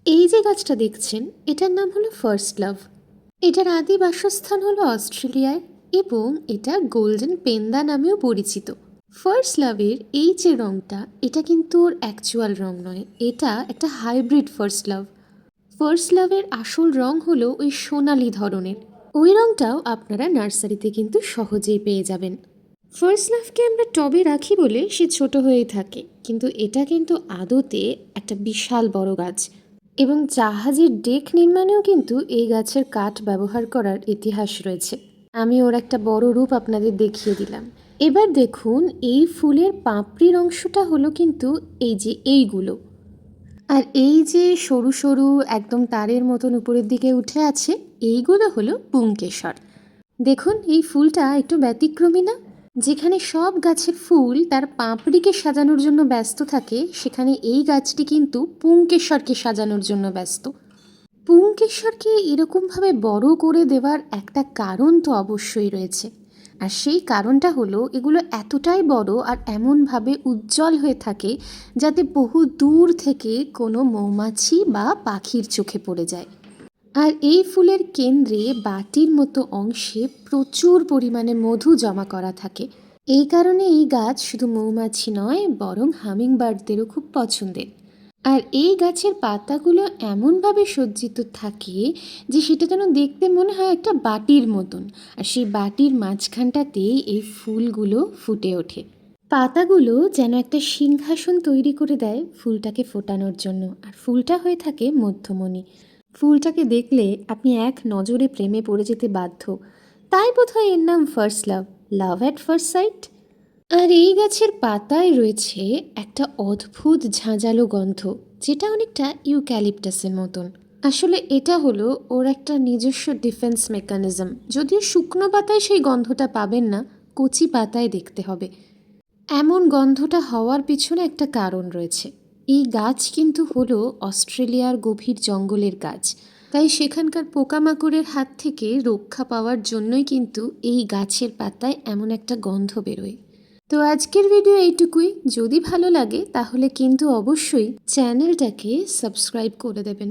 এই যে গাছটা দেখছেন এটার নাম হলো ফার্স্ট লাভ। এটার আদি বাসস্থান হলো অস্ট্রেলিয়ায় এবং এটা গোল্ডেন পেন্দা নামেও পরিচিত। ফার্স্ট লাভের এই যে রঙটা এটা কিন্তু ওর অ্যাকচুয়াল রং নয়, এটা একটা হাইব্রিড ফার্স্ট লাভ। ফার্স্ট লাভের আসল রং হলো ওই সোনালি ধরনের। ওই রংটাও আপনারা নার্সারিতে কিন্তু সহজেই পেয়ে যাবেন। ফার্স্ট লাভকে আমরা টবে রাখি বলে সে ছোট হয়েই থাকে, কিন্তু এটা কিন্তু আদতে একটা বিশাল বড় গাছ এবং জাহাজের ডেক নির্মাণেও কিন্তু এই গাছের কাঠ ব্যবহার করার ইতিহাস রয়েছে। আমি ওর একটা বড় রূপ আপনাদের দেখিয়ে দিলাম। এবার দেখুন এই ফুলের পাপড়ির অংশটা হলো কিন্তু এই যে এইগুলো, আর এই যে সরু সরু একদম তারের মতন উপরের দিকে উঠে আছে এইগুলো হলো পুংকেশর। দেখুন এই ফুলটা একটু ব্যতিক্রমী না? যেখানে সব গাছের ফুল তার পাপড়িকে সাজানোর জন্য ব্যস্ত থাকে, সেখানে এই গাছটি কিন্তু পুংকেশরকে সাজানোর জন্য ব্যস্ত। পুংকেশরকে এরকমভাবে বড় করে দেওয়ার একটা কারণ তো অবশ্যই রয়েছে, আর সেই কারণটা হলো এগুলো এতটাই বড় আর এমনভাবে উজ্জ্বল হয়ে থাকে যাতে বহু দূর থেকে কোনো মৌমাছি বা পাখির চোখে পড়ে যায়। আর এই ফুলের কেন্দ্রে বাটির মতো অংশে প্রচুর পরিমাণে মধু জমা করা থাকে। এই কারণে এই গাছ শুধু মৌমাছি নয় বরং হামিংবার্ডদেরও খুব পছন্দের। আর এই গাছের পাতাগুলো এমনভাবে সজ্জিত থাকে যে সেটা যেন দেখতে মনে হয় একটা বাটির মতন, আর সেই বাটির মাঝখানটাতেই এই ফুলগুলো ফুটে ওঠে। পাতাগুলো যেন একটা সিংহাসন তৈরি করে দেয় ফুলটাকে ফোটানোর জন্য, আর ফুলটা হয়ে থাকে মধ্যমণি। ফুলটাকে দেখলে আপনি এক নজরে প্রেমে পড়ে যেতে বাধ্য। তাই বোধহয় এর নাম first love, love at first sight. আর এই গাছের পাতায় রয়েছে একটা অদ্ভুত ঝাঁঝালো গন্ধ, যেটা অনেকটা ইউক্যালিপটাসের মতন। আসলে এটা হলো ওর একটা নিজস্ব ডিফেন্স মেকানিজম। যদিও শুকনো পাতায় সেই গন্ধটা পাবেন না, কচি পাতায় দেখতে হবে। এমন গন্ধটা হওয়ার পিছনে একটা কারণ রয়েছে। এই গাছ কিন্তু হলো অস্ট্রেলিয়ার গভীর জঙ্গলের গাছ, তাই সেখানকার পোকামাকড়ের হাত থেকে রক্ষা পাওয়ার জন্যই কিন্তু এই গাছের পাতায় এমন একটা গন্ধ বেরোয়। তো আজকের ভিডিও এইটুকুই। যদি ভালো লাগে তাহলে কিন্তু অবশ্যই চ্যানেলটাকে সাবস্ক্রাইব করে দেবেন।